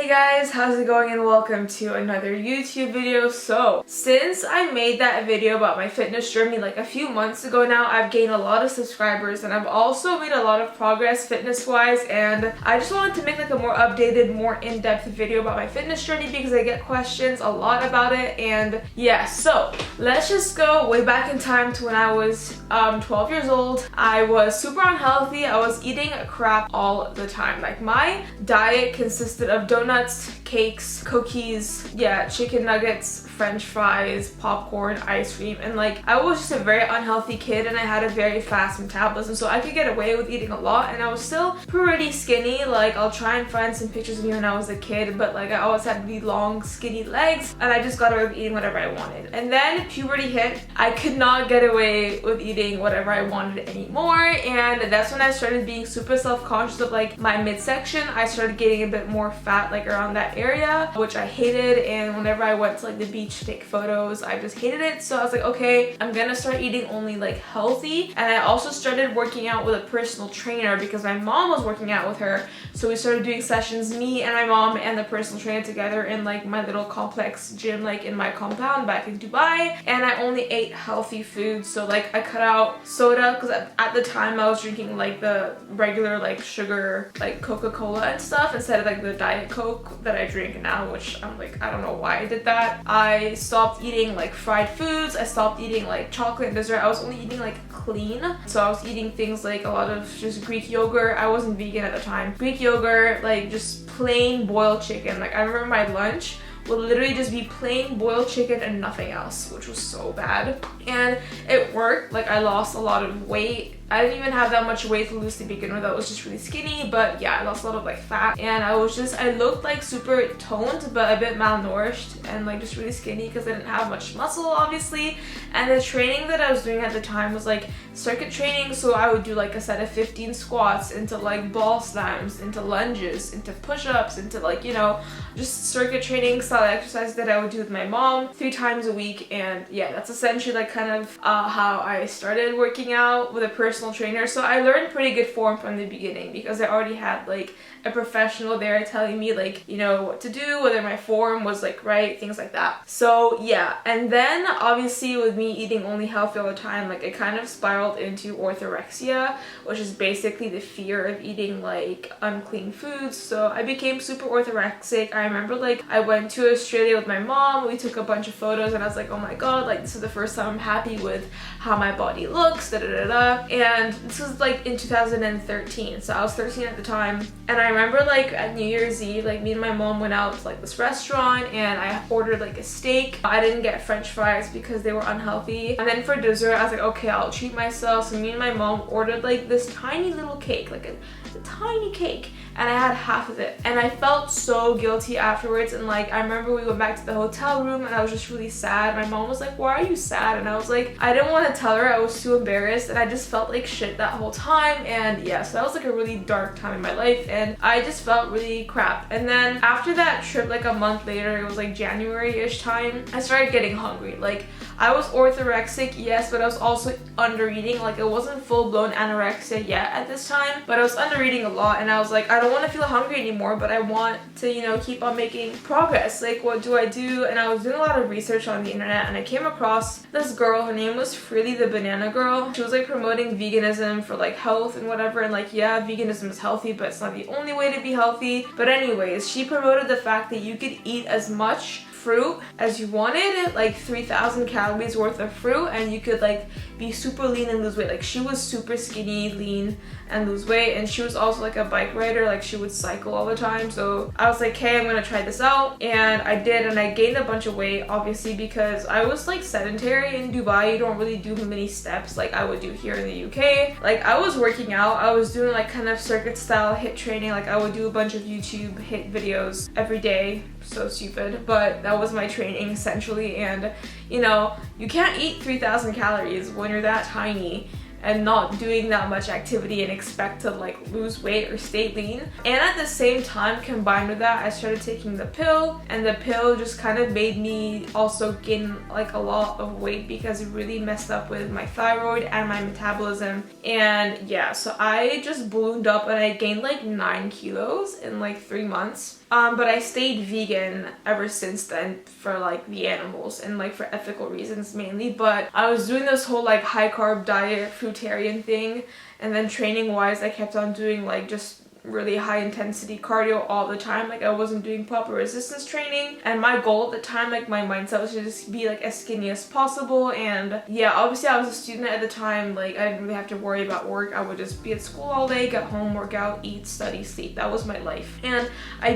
Hey guys, how's it going and welcome to another YouTube video. So, since I made that video about my fitness journey like a few months ago now, I've gained a lot of subscribers and I've also made a lot of progress fitness wise, and I just wanted to make like a more updated, more in-depth video about my fitness journey because I get questions a lot about it. And yeah, so let's just go way back in time to when I was 12 years old. I was super unhealthy. I was eating crap all the time. Like my diet consisted of donuts, cakes, cookies, yeah, chicken nuggets, french fries, popcorn, ice cream, and like I was just a very unhealthy kid and I had a very fast metabolism, so I could get away with eating a lot and I was still pretty skinny. Like I'll try and find some pictures of me when I was a kid, but like I always had these long skinny legs and I just got away with eating whatever I wanted. And then puberty hit. I could not get away with eating whatever I wanted anymore, and that's when I started being super self-conscious of like my midsection. I started getting a bit more fat like around that area, which I hated, and whenever I went to like the beach to take photos, I just hated it. So I was like, okay, I'm gonna start eating only like healthy. And I also started working out with a personal trainer because my mom was working out with her, so we started doing sessions, me and my mom and the personal trainer together in like my little complex gym like in my compound back in Dubai. And I only ate healthy food, so like I cut out soda because at the time I was drinking like the regular like sugar like Coca-Cola and stuff instead of like the Diet Coke that I drink now, which I'm like, I don't know why I did that. I stopped eating like fried foods. I stopped eating like chocolate and dessert. I was only eating like clean, so I was eating things like a lot of just Greek yogurt. I wasn't vegan at the time. Greek yogurt, like just plain boiled chicken. Like I remember my lunch would literally just be plain boiled chicken and nothing else, which was so bad. And it worked. Like I lost a lot of weight. I didn't even have that much weight to lose to begin with. I was just really skinny, but yeah, I lost a lot of like fat, and I looked like super toned but a bit malnourished and like just really skinny because I didn't have much muscle obviously. And the training that I was doing at the time was like circuit training, so I would do like a set of 15 squats into like ball slams, into lunges, into push-ups, into like, you know, just circuit training style exercises that I would do with my mom 3 times a week. And yeah, that's essentially like kind of how I started working out with a personal trainer. So I learned pretty good form from the beginning because I already had like a professional there telling me like, you know, what to do, whether my form was like right, things like that. So yeah, and then obviously with me eating only healthy all the time, like it kind of spiraled into orthorexia, which is basically the fear of eating like unclean foods. So I became super orthorexic. I remember like I went to Australia with my mom, we took a bunch of photos and I was like, oh my god, like this is the first time I'm happy with how my body looks, da da da da. And this was like in 2013, so I was 13 at the time. And I remember like at New Year's Eve, like me and my mom went out to like this restaurant and I ordered like a steak. I didn't get french fries because they were unhealthy. And then for dessert I was like, okay, I'll treat myself. So me and my mom ordered like this tiny little cake, like a tiny cake, and I had half of it and I felt so guilty afterwards. And like I remember we went back to the hotel room and I was just really sad. My mom was like, why are you sad? And I was like, I didn't want to tell her. I was too embarrassed and I just felt like shit that whole time. And yeah, so that was like a really dark time in my life and I just felt really crap. And then after that trip, like a month later, it was like January-ish time, I started getting hungry. Like I was orthorexic, yes, but I was also under eating. Like it wasn't full-blown anorexia yet at this time, but I was under eating a lot and I was like, I don't want to feel hungry anymore, but I want to, you know, keep on making progress. Like what do I do? And I was doing a lot of research on the internet and I came across this girl. Her name was Freely the Banana Girl. She was like promoting veganism for like health and whatever, and like yeah, veganism is healthy, but it's not the only way to be healthy. But anyways, she promoted the fact that you could eat as much fruit as you wanted, like 3,000 calories worth of fruit, and you could like be super lean and lose weight. Like she was super skinny, lean, and lose weight, and she was also like a bike rider. Like she would cycle all the time. So I was like, hey, I'm gonna try this out, and I did, and I gained a bunch of weight obviously because I was like sedentary in Dubai. You don't really do many steps like I would do here in the UK. Like I was working out, I was doing like kind of circuit style HIIT training. Like I would do a bunch of YouTube HIIT videos every day. So stupid, but that was my training essentially. And you know, you can't eat 3,000 calories when you're that tiny and not doing that much activity and expect to like lose weight or stay lean. And at the same time, combined with that, I started taking the pill, and the pill just kind of made me also gain like a lot of weight because it really messed up with my thyroid and my metabolism. And yeah, so I just ballooned up and I gained like 9 kilos in like 3 months. But I stayed vegan ever since then for like the animals and like for ethical reasons mainly. But I was doing this whole like high carb diet, fruitarian thing, and then training wise I kept on doing like just really high intensity cardio all the time. Like I wasn't doing proper resistance training, and my goal at the time, like my mindset was to just be like as skinny as possible. And yeah, obviously I was a student at the time, like I didn't really have to worry about work. I would just be at school all day, get home, work out, eat, study, sleep. That was my life. And I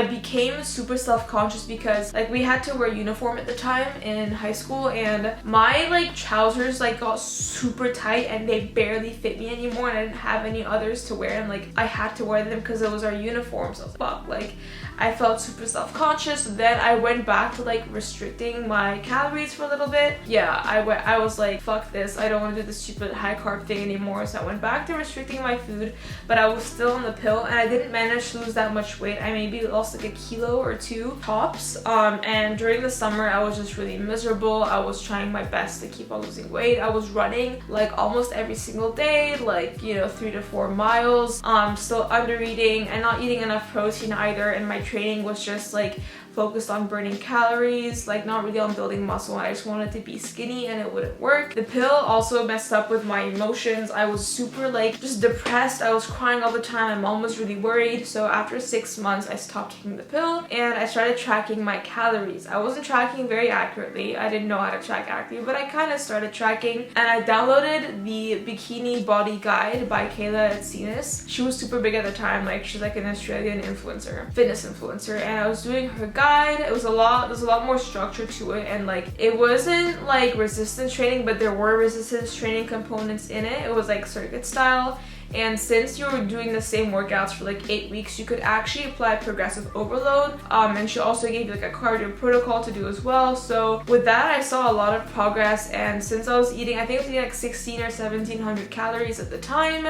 became super self-conscious because like we had to wear uniform at the time in high school, and my like trousers like got super tight and they barely fit me anymore, and I didn't have any others to wear, and like I had to wear them because it was our uniforms. So I was like, fuck, like I felt super self-conscious. Then I went back to like restricting my calories for a little bit. Yeah, I was like, fuck this, I don't want to do this stupid high carb thing anymore. So I went back to restricting my food, but I was still on the pill, and I didn't manage to lose that much weight. I maybe lost like a kilo or 2 tops. And during the summer I was just really miserable. I was trying my best to keep on losing weight. I was running like almost every single day, like, you know, 3 to 4 miles. Still under eating and not eating enough protein either, and my training was just like focused on burning calories, like not really on building muscle. I just wanted to be skinny and it wouldn't work. The pill also messed up with my emotions. I was super like just depressed. I was crying all the time. My mom was really worried. So after 6 months I stopped taking the pill and I started tracking my calories. I wasn't tracking very accurately. I didn't know how to track accurately, but I kind of started tracking, and I downloaded the Bikini Body Guide by Kayla at Cenas. She was super big at the time. Like she's like an Australian influencer, fitness influencer, and I was doing her guide. There's a lot more structure to it, and like it wasn't like resistance training, but there were resistance training components in it. It was like circuit style, and since you were doing the same workouts for like 8 weeks, you could actually apply progressive overload. And she also gave you like a cardio protocol to do as well. So with that I saw a lot of progress, and since I was eating, I think I was eating like 16 or 1700 calories at the time,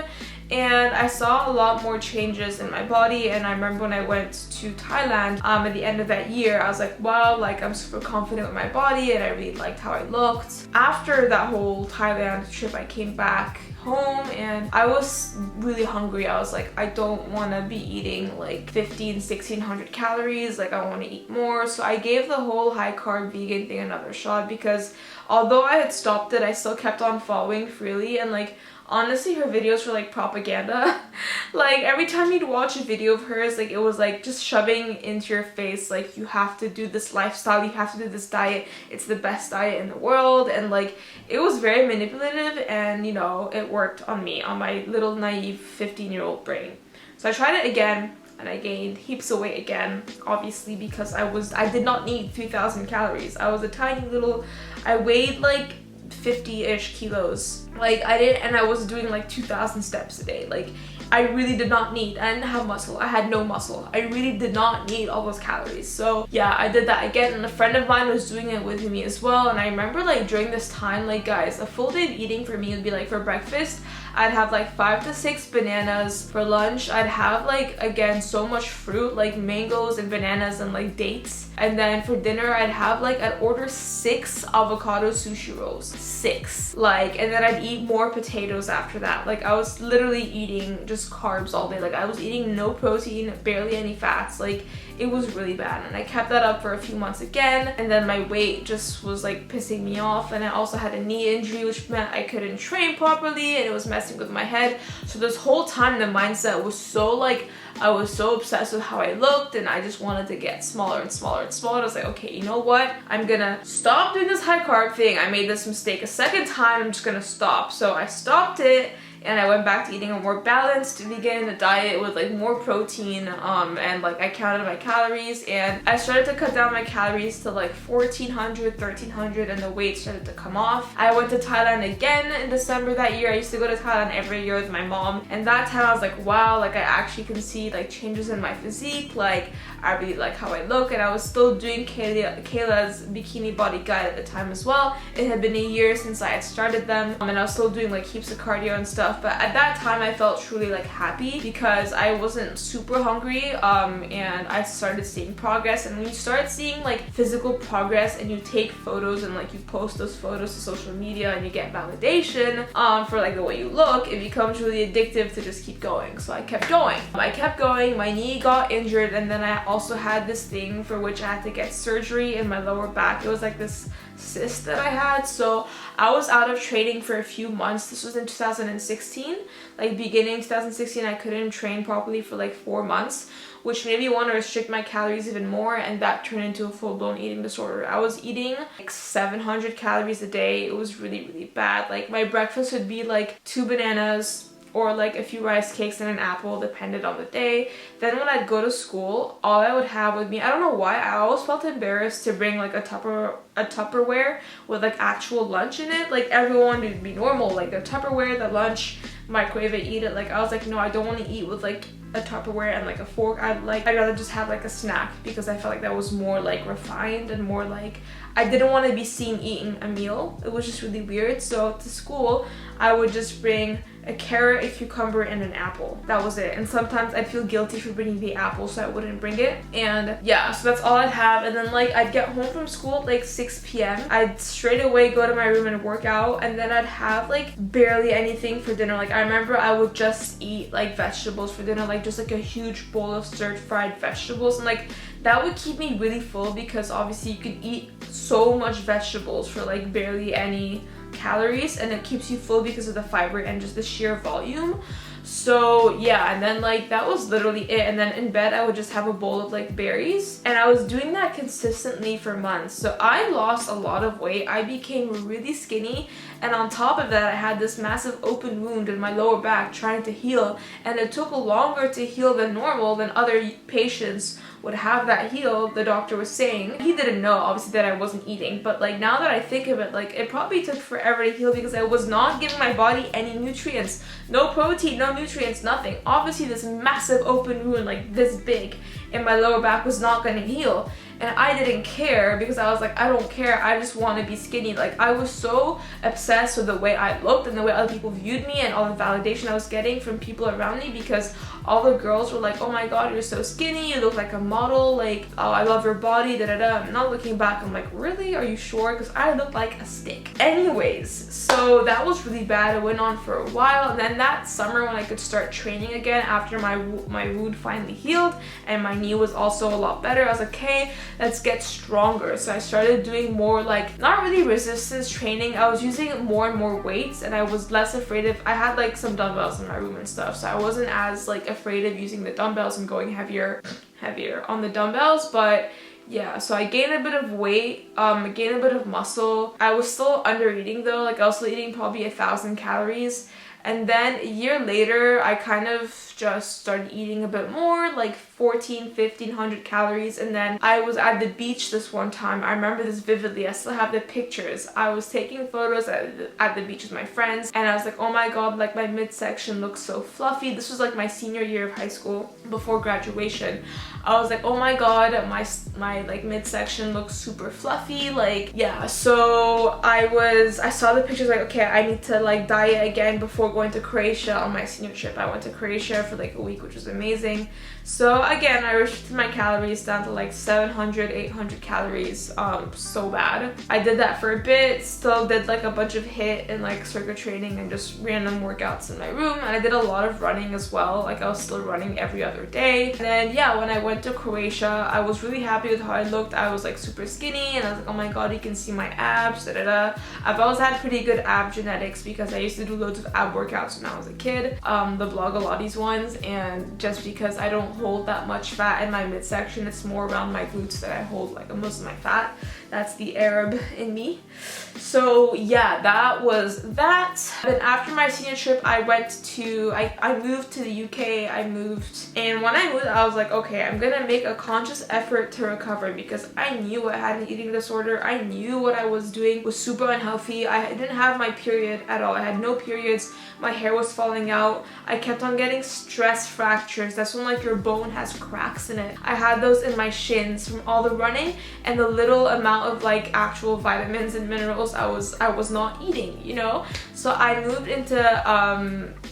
and I saw a lot more changes in my body. And I remember when I went to Thailand at the end of that year, I was like, wow, like I'm super confident with my body and I really liked how I looked. After that whole Thailand trip, I came back home and I was really hungry. I was like, I don't want to be eating like 1600 calories, like I want to eat more. So I gave the whole high carb vegan thing another shot, because although I had stopped it, I still kept on following Freely, and like honestly her videos were like propaganda. Like every time you'd watch a video of hers, like it was like just shoving into your face like you have to do this lifestyle, you have to do this diet, it's the best diet in the world. And like it was very manipulative, and you know, it worked on me, on my little naive 15-year-old brain. So I tried it again and I gained heaps of weight again, obviously, because I did not need 3000 calories. I was a tiny little, I weighed like 50-ish kilos. Like I was doing like 2000 steps a day. Like I really did not need, I didn't have muscle, I had no muscle. I really did not need all those calories. So yeah, I did that again, and a friend of mine was doing it with me as well. And I remember like during this time, like guys, a full day of eating for me would be like, for breakfast I'd have like 5 to 6 bananas. For lunch I'd have like, again, so much fruit, like mangoes and bananas and like dates. And then for dinner I'd have like, I'd order 6 avocado sushi rolls. 6. Like, and then I'd eat more potatoes after that. Like I was literally eating just carbs all day. Like I was eating no protein, barely any fats. Like it was really bad, and I kept that up for a few months again, and then my weight just was like pissing me off. And I also had a knee injury, which meant I couldn't train properly, and it was messing with my head. So this whole time the mindset was so like, I was so obsessed with how I looked, and I just wanted to get smaller and smaller and smaller. I was like, okay, you know what? I'm gonna stop doing this high carb thing. I made this mistake a second time. I'm just gonna stop. So I stopped it, and I went back to eating a more balanced vegan diet with like more protein, and like I counted my calories, and I started to cut down my calories to like 1400, 1300, and the weight started to come off. I went to Thailand again in December that year. I used to go to Thailand every year with my mom, and that time I was like, wow, like I actually can see like changes in my physique. Like I really like how I look, and I was still doing Kayla's Bikini Body Guide at the time as well. It had been a year since I had started them, and I was still doing like heaps of cardio and stuff. stuff, but at that time I felt truly like happy because I wasn't super hungry, and I started seeing progress. And when you start seeing like physical progress and you take photos and like you post those photos to social media and you get validation for like the way you look, it becomes really addictive to just keep going. So I kept going. My knee got injured, and then I also had this thing for which I had to get surgery in my lower back. It was like this cyst that I had, so I was out of training for a few months. This was in 2016, like beginning 2016. I couldn't train properly for like 4 months, which made me want to restrict my calories even more, and that turned into a full-blown eating disorder. I was eating like 700 calories a day. It was really, really bad. Like my breakfast would be like 2 bananas or like a few rice cakes and an apple, depended on the day. Then when I'd go to school, all I would have with me, I don't know why, I always felt embarrassed to bring like a Tupperware with like actual lunch in it. Like everyone would be normal, like their Tupperware, the lunch, microwave it, eat it. Like I was like, no, I don't want to eat with like a Tupperware and like a fork. I'd rather just have like a snack, because I felt like that was more like refined and more like, I didn't want to be seen eating a meal. It was just really weird. So to school, I would just bring a carrot, a cucumber, and an apple. That was it. And sometimes I'd feel guilty for bringing the apple, so I wouldn't bring it. And yeah, so that's all I'd have. And then like I'd get home from school at like 6 p.m. I'd straight away go to my room and work out, and then I'd have like barely anything for dinner. Like I remember I would just eat like vegetables for dinner, like just like a huge bowl of stir-fried vegetables, and like that would keep me really full, because obviously you can eat so much vegetables for like barely any calories, and it keeps you full because of the fiber and just the sheer volume. So yeah, and then like that was literally it. And then in bed I would just have a bowl of like berries, and I was doing that consistently for months. So I lost a lot of weight. I became really skinny, and on top of that I had this massive open wound in my lower back trying to heal, and it took longer to heal than normal, than other patients would have that heal, the doctor was saying. He didn't know obviously that I wasn't eating, but like now that I think of it, like it probably took forever to heal because I was not giving my body any nutrients. No protein, no nutrients, nothing. Obviously this massive open wound like this big in my lower back was not going to heal. And I didn't care, because I was like, I don't care, I just want to be skinny. Like I was so obsessed with the way I looked and the way other people viewed me and all the validation I was getting from people around me, because all the girls were like, oh my god, you're so skinny, you look like a model, like, oh, I love your body, da da da. And now looking back, I'm like, really? Are you sure? Because I look like a stick. Anyways, so that was really bad. It went on for a while, and then that summer when I could start training again after my wound finally healed and my knee was also a lot better, I was like, okay, let's get stronger. So I started doing more like, not really resistance training, I was using more and more weights, and I was less afraid of, I had like some dumbbells in my room and stuff, so I wasn't as like afraid of using the dumbbells and going heavier on the dumbbells. But yeah, so I gained a bit of weight, gained a bit of muscle. I was still under eating though, like I was still eating probably 1,000 calories. And then a year later, I kind of just started eating a bit more, like 1,500 calories. And then I was at the beach this one time. I remember this vividly. I still have the pictures. I was taking photos at the beach with my friends, and I was like, oh my god, like my midsection looks so fluffy. This was like my senior year of high school, before graduation. I was like, oh my god, my like midsection looks super fluffy. Like, yeah, so I saw the pictures, like, okay, I need to like diet again before going to Croatia on my senior trip. I went to Croatia for like a week, which was amazing. So again, I restricted my calories down to like 700, 800 calories, so bad. I did that for a bit, still did like a bunch of HIIT and like circuit training and just random workouts in my room, and I did a lot of running as well. Like I was still running every other day. And then yeah, when I went to Croatia, I was really happy with how I looked. I was like super skinny, and I was like, oh my god, you can see my abs, da da da. I've always had pretty good ab genetics because I used to do loads of ab workouts when I was a kid, the Blogilates ones, and just because I don't hold that much fat in my midsection, it's more around my glutes that I hold like most of my fat. That's the Arab in me. So yeah, that was that. Then after my senior trip, I moved to the UK. And when I moved, I was like, okay, I'm gonna make a conscious effort to recover, because I knew I had an eating disorder. I knew what I was doing was super unhealthy. I didn't have my period at all. I had no periods. My hair was falling out. I kept on getting stress fractures. That's when like your bone has has cracks in it. I had those in my shins from all the running and the little amount of like actual vitamins and minerals I was not eating, you know? So I moved into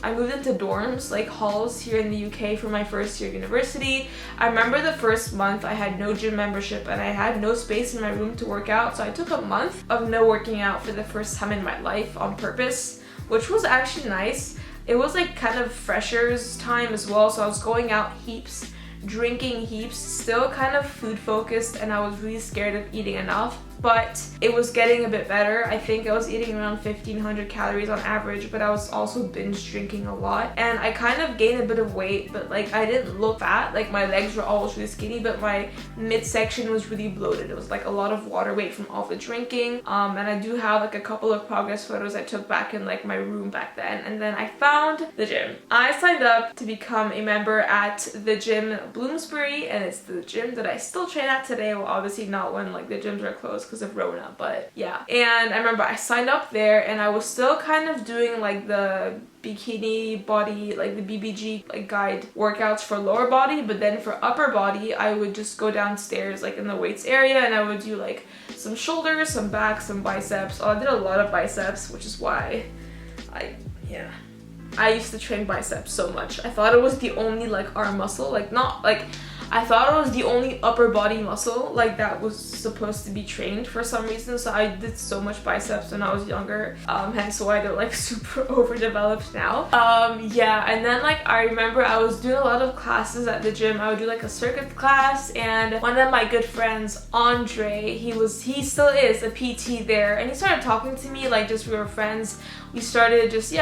dorms, like halls here in the UK for my first year of university. I remember the first month I had no gym membership and I had no space in my room to work out, so I took a month of no working out for the first time in my life on purpose, which was actually nice. It was like kind of freshers time as well, so I was going out heaps, drinking heaps, still kind of food focused, and I was really scared of eating enough. But it was getting a bit better. I think I was eating around 1,500 calories on average, but I was also binge drinking a lot. And I kind of gained a bit of weight, but like I didn't look fat. Like my legs were always really skinny, but my midsection was really bloated. It was like a lot of water weight from all the drinking. And I do have like a couple of progress photos I took back in like my room back then. And then I found the gym. I signed up to become a member at the gym Bloomsbury, and it's the gym that I still train at today. Well, obviously not when like the gyms are closed because of Rona, but yeah. And I remember I signed up there and I was still kind of doing like the bikini body, like the BBG like guide workouts for lower body, but then for upper body I would just go downstairs like in the weights area and I would do like some shoulders, some back, some biceps. Oh, I did a lot of biceps, which is why I used to train biceps so much. I thought it was the only like arm muscle, like not like I thought it was the only upper body muscle like that was supposed to be trained for some reason, so I did so much biceps when I was younger, hence why they're like super overdeveloped now. Yeah, and then like I remember I was doing a lot of classes at the gym. I would do like a circuit class, and one of my good friends, Andre, he still is a PT there, and he started talking to me like just we were friends. We started just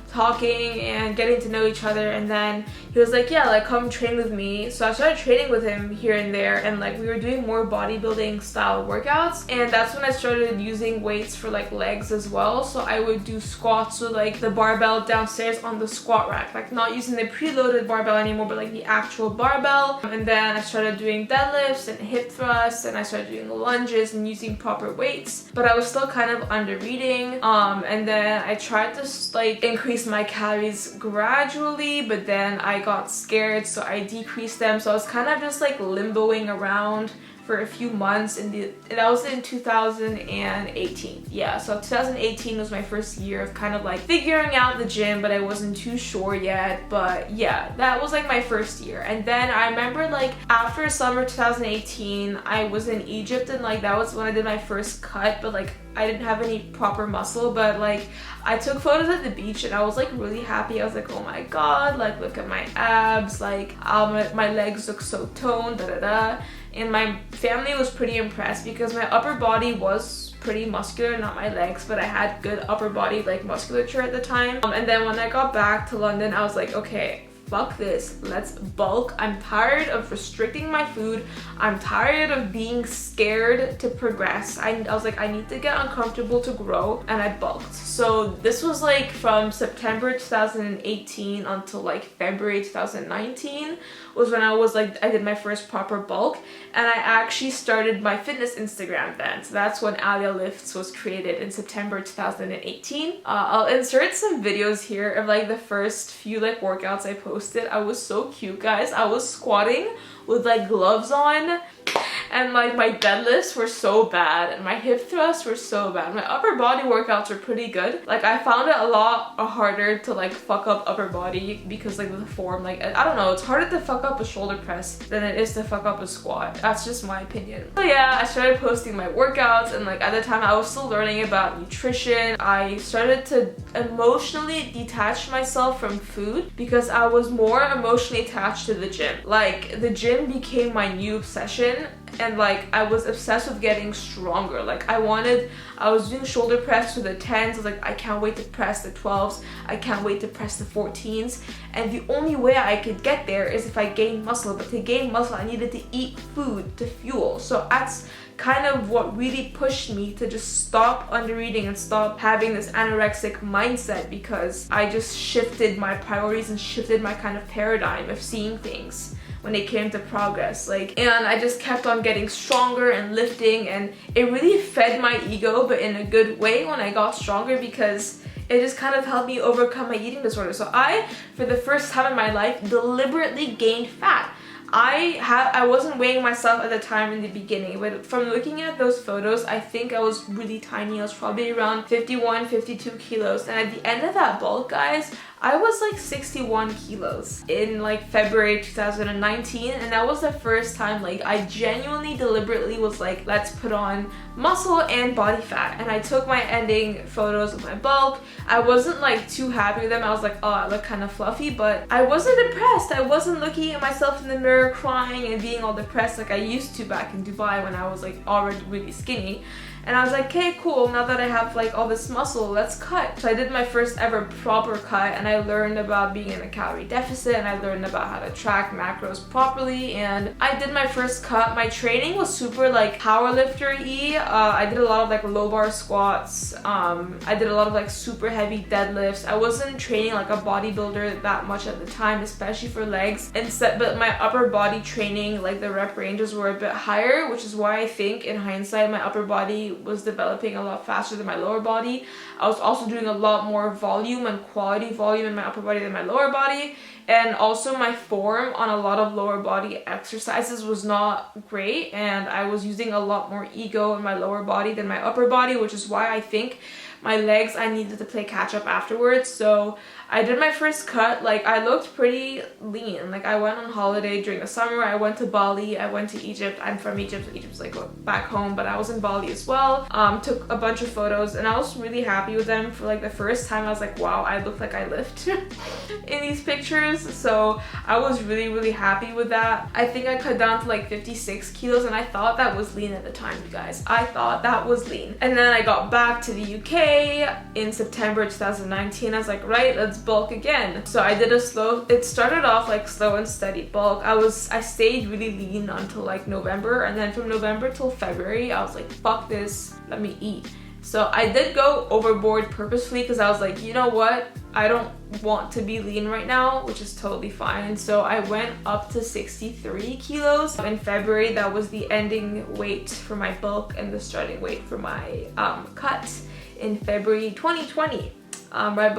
talking and getting to know each other, and then he was like, yeah, like come train with me. So I started training with him here and there, and like we were doing more bodybuilding style workouts, and that's when I started using weights for like legs as well. So I would do squats with like the barbell downstairs on the squat rack, like not using the preloaded barbell anymore, but like the actual barbell. And then I started doing deadlifts and hip thrusts, and I started doing lunges and using proper weights, but I was still kind of under eating. And then I tried to like increase my calories gradually, but then I got scared, so I decreased them. So I was kind of just like limboing around for a few months, and that was in 2018. Yeah, so 2018 was my first year of kind of like figuring out the gym, but I wasn't too sure yet. But yeah, that was like my first year. And then I remember like after summer 2018 I was in Egypt, and like that was when I did my first cut, but like I didn't have any proper muscle, but like I took photos at the beach and I was like really happy. I was like, oh my god, like look at my abs, like my legs look so toned, and my family was pretty impressed because my upper body was pretty muscular, not my legs, but I had good upper body like musculature at the time. And then when I got back to London, I was like, okay, fuck this, let's bulk. I'm tired of restricting my food. I'm tired of being scared to progress. I was like, I need to get uncomfortable to grow, and I bulked. So this was like from September 2018 until like February 2019 was when I did my first proper bulk, and I actually started my fitness Instagram then. So that's when Aliaa Lifts was created in September 2018. I'll insert some videos here of like the first few like workouts I posted. I was so cute, guys. I was squatting with like gloves on, and like my deadlifts were so bad and my hip thrusts were so bad. My upper body workouts were pretty good. Like I found it a lot harder to like fuck up upper body because like the form, like I don't know, it's harder to fuck up a shoulder press than it is to fuck up a squat. That's just my opinion. So yeah, I started posting my workouts, and like at the time I was still learning about nutrition. I started to emotionally detach myself from food because I was more emotionally attached to the gym. Like the gym became my new obsession, and like I was obsessed with getting stronger. Like I was doing shoulder press with the 10s. I was like, I can't wait to press the 12s. I can't wait to press the 14s. And the only way I could get there is if I gained muscle. But to gain muscle, I needed to eat food to fuel. So that's kind of what really pushed me to just stop under eating and stop having this anorexic mindset, because I just shifted my priorities and shifted my kind of paradigm of seeing things when it came to progress. And I just kept on getting stronger and lifting, and it really fed my ego, but in a good way when I got stronger, because it just kind of helped me overcome my eating disorder. So I, for the first time in my life, deliberately gained fat. I wasn't weighing myself at the time in the beginning, but from looking at those photos, I think I was really tiny. I was probably around 51, 52 kilos. And at the end of that bulk, guys, I was like 61 kilos in like February 2019, and that was the first time like I genuinely deliberately was like, let's put on muscle and body fat. And I took my ending photos of my bulk. I wasn't like too happy with them. I was like, oh, I look kind of fluffy, but I wasn't depressed. I wasn't looking at myself in the mirror crying and being all depressed like I used to back in Dubai when I was like already really skinny. And I was like, okay, cool, now that I have like all this muscle, let's cut. So I did my first ever proper cut, and I learned about being in a calorie deficit, and I learned about how to track macros properly, and I did my first cut. My training was super like powerlifter-y. I did a lot of like low bar squats. I did a lot of like super heavy deadlifts. I wasn't training like a bodybuilder that much at the time, especially for legs. Instead, but my upper body training, like the rep ranges were a bit higher, which is why I think in hindsight, my upper body was developing a lot faster than my lower body. I was also doing a lot more volume and quality volume in my upper body than my lower body, and also my form on a lot of lower body exercises was not great, and I was using a lot more ego in my lower body than my upper body, which is why I think my legs, I needed to play catch up afterwards. So I did my first cut. Like, I looked pretty lean. Like, I went on holiday during the summer. I went to Bali. I went to Egypt. I'm from Egypt. Egypt's like back home, but I was in Bali as well. Took a bunch of photos, and I was really happy with them. For like the first time, I was like, wow, I look like I lift in these pictures. So I was really, really happy with that. I think I cut down to like 56 kilos, and I thought that was lean at the time, you guys. I thought that was lean. And then I got back to the UK in September 2019. I was like, right, let's bulk again. So I did a slow, it started off like slow and steady bulk. I stayed really lean until like November, and then from November till February I was like, fuck this, let me eat. So I did go overboard purposefully because I was like, you know what, I don't want to be lean right now, which is totally fine. And so I went up to 63 kilos in February. That was the ending weight for my bulk and the starting weight for my cut in February 2020. Right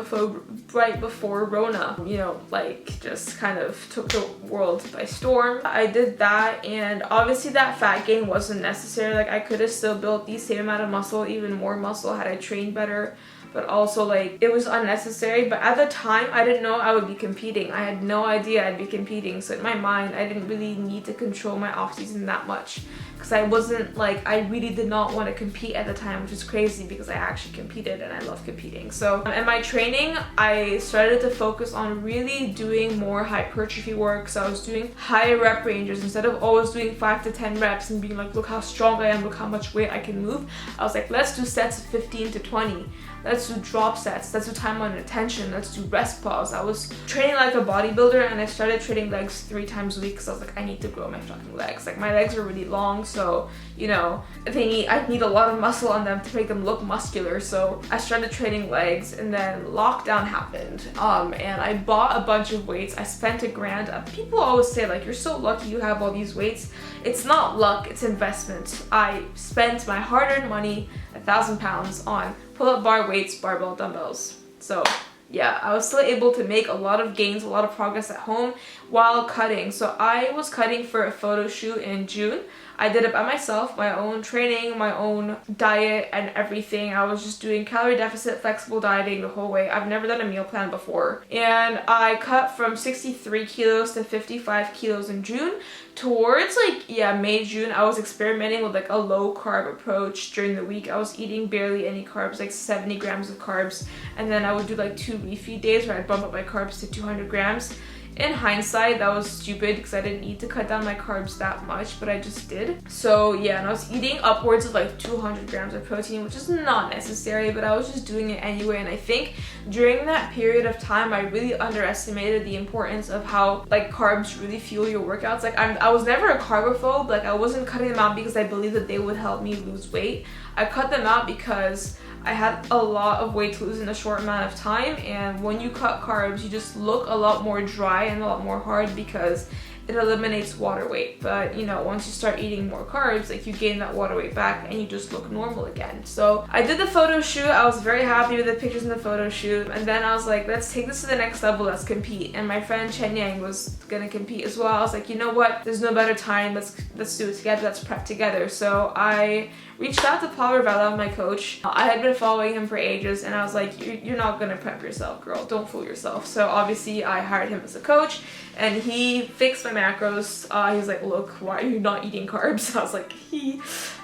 before Rona, you know, like just kind of took the world by storm. I did that, and obviously that fat gain wasn't necessary. Like, I could have still built the same amount of muscle, even more muscle, had I trained better. But also, like, it was unnecessary. But at the time, I didn't know I would be competing. I had no idea I'd be competing. So in my mind, I didn't really need to control my off season that much, because I wasn't like, I really did not want to compete at the time, which is crazy because I actually competed and I love competing. So in my training, I started to focus on really doing more hypertrophy work. So I was doing higher rep ranges instead of always doing 5 to 10 reps and being like, look how strong I am, look how much weight I can move. I was like, let's do sets of 15 to 20. Let's do drop sets, let's do time on attention, let's do rest pause. I was training like a bodybuilder, and I started training legs 3 times a week because I was like, I need to grow my fucking legs. Like, my legs are really long, so, you know, I need a lot of muscle on them to make them look muscular. So I started training legs, and then lockdown happened, and I bought a bunch of weights. I spent $1,000. People always say like, you're so lucky you have all these weights. It's not luck, it's investment. I spent my hard-earned money, 1,000 pounds, on pull-up bar weights, barbell, dumbbells. So yeah, I was still able to make a lot of gains, a lot of progress at home while cutting. So I was cutting for a photo shoot in June. I did it by myself, my own training, my own diet and everything. I was just doing calorie deficit, flexible dieting the whole way. I've never done a meal plan before. And I cut from 63 kilos to 55 kilos in June. Towards like, yeah, May, June, I was experimenting with like a low carb approach. During the week, I was eating barely any carbs, like 70 grams of carbs. And then I would do like 2 refeed days where I'd bump up my carbs to 200 grams. In hindsight, that was stupid because I didn't need to cut down my carbs that much, but I just did. So yeah, and I was eating upwards of like 200 grams of protein, which is not necessary, but I was just doing it anyway. And I think during that period of time, I really underestimated the importance of how like carbs really fuel your workouts. Like, I was never a carbophobe. Like, I wasn't cutting them out because I believed that they would help me lose weight. I cut them out because I had a lot of weight to lose in a short amount of time, and when you cut carbs, you just look a lot more dry and a lot more hard because it eliminates water weight. But you know, once you start eating more carbs, like you gain that water weight back and you just look normal again. So I did the photo shoot. I was very happy with the pictures in the photo shoot, and then I was like, let's take this to the next level, let's compete. And my friend Chen Yang was gonna compete as well. I was like, you know what, there's no better time, let's do it together, let's prep together. So I reached out to Paul Rivella, my coach. I had been following him for ages, and I was like, you're not gonna prep yourself, girl, don't fool yourself. So obviously I hired him as a coach, and he fixed my macros. He's like, look, why are you not eating carbs? I was like,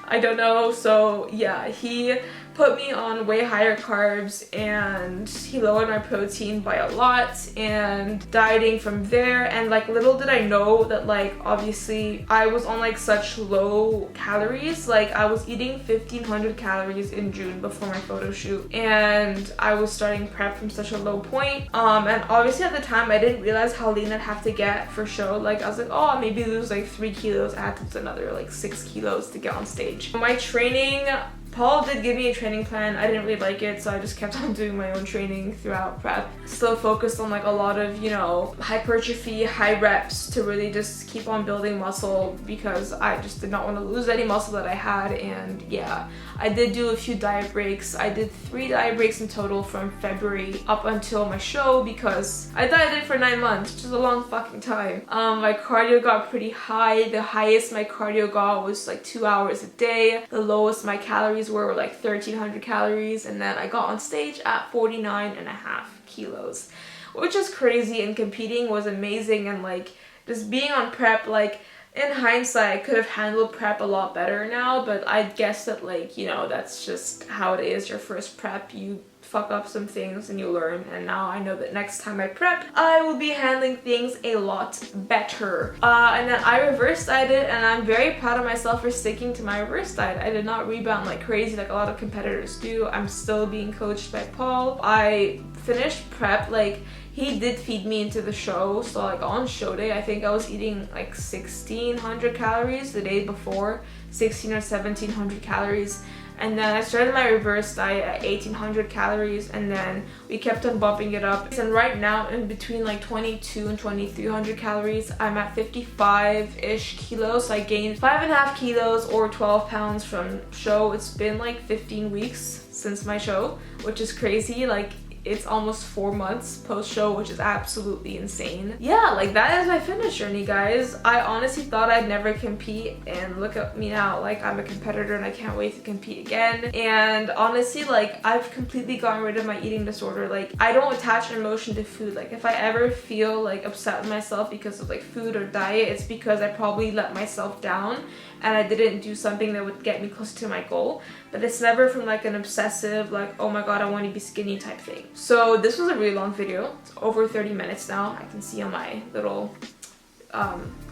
I don't know. So yeah, he put me on way higher carbs, and he lowered my protein by a lot, and dieting from there. And like, little did I know that like obviously I was on like such low calories. Like I was eating 1500 calories in June before my photo shoot, and I was starting prep from such a low point. And obviously at the time I didn't realize how lean I'd have to get for show. Like I was like, oh, I'll maybe lose like 3 kilos. I had to lose another like 6 kilos to get on stage. My training, Paul did give me a training plan. I didn't really like it, so I just kept on doing my own training throughout prep. Still focused on like a lot of, you know, hypertrophy, high reps to really just keep on building muscle, because I just did not want to lose any muscle that I had. And yeah, I did do a few diet breaks. I did 3 diet breaks in total from February up until my show, because I dieted for 9 months, which is a long fucking time. My cardio got pretty high. The highest my cardio got was like 2 hours a day. The lowest my calories were like 1300 calories, and then I got on stage at 49.5 kilos, which is crazy. And competing was amazing, and like just being on prep, like in hindsight I could have handled prep a lot better now, but I guess that like, you know, that's just how it is. Your first prep, you fuck up some things and you learn, and now I know that next time I prep I will be handling things a lot better. And then I reverse dieted, and I'm very proud of myself for sticking to my reverse diet. I did not rebound like crazy like a lot of competitors do. I'm still being coached by Paul. I finished prep, like he did feed me into the show, so like on show day I think I was eating like 1600 calories the day before, 16 or 1700 calories. And then I started my reverse diet at 1800 calories, and then we kept on bumping it up. And right now, in between like 22 and 2300 calories, I'm at 55-ish kilos. So I gained 5.5 kilos or 12 pounds from show. It's been like 15 weeks since my show, which is crazy. Like it's almost 4 months post-show, which is absolutely insane. Yeah, like that is my fitness journey, guys. I honestly thought I'd never compete, and look at me now. Like I'm a competitor and I can't wait to compete again. And honestly, like I've completely gotten rid of my eating disorder. Like I don't attach an emotion to food. Like if I ever feel like upset with myself because of like food or diet, it's because I probably let myself down and I didn't do something that would get me closer to my goal. But it's never from like an obsessive, like, oh my god, I want to be skinny type thing. So this was a really long video. It's over 30 minutes now. I can see on my little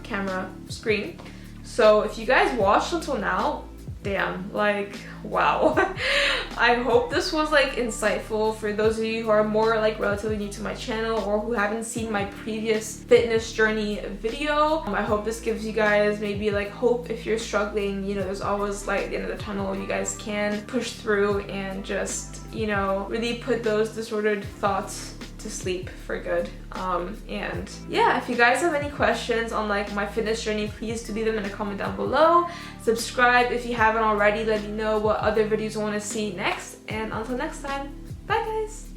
camera screen. So if you guys watched until now, damn, like wow. I hope this was like insightful for those of you who are more like relatively new to my channel, or who haven't seen my previous fitness journey video. I hope this gives you guys maybe like hope if you're struggling. You know, there's always light at the end of the tunnel. You guys can push through and just, you know, really put those disordered thoughts to sleep for good. And yeah, if you guys have any questions on like my fitness journey, please do leave them in a comment down below. Subscribe if you haven't already. Let me know what other videos you want to see next, and until next time, bye guys.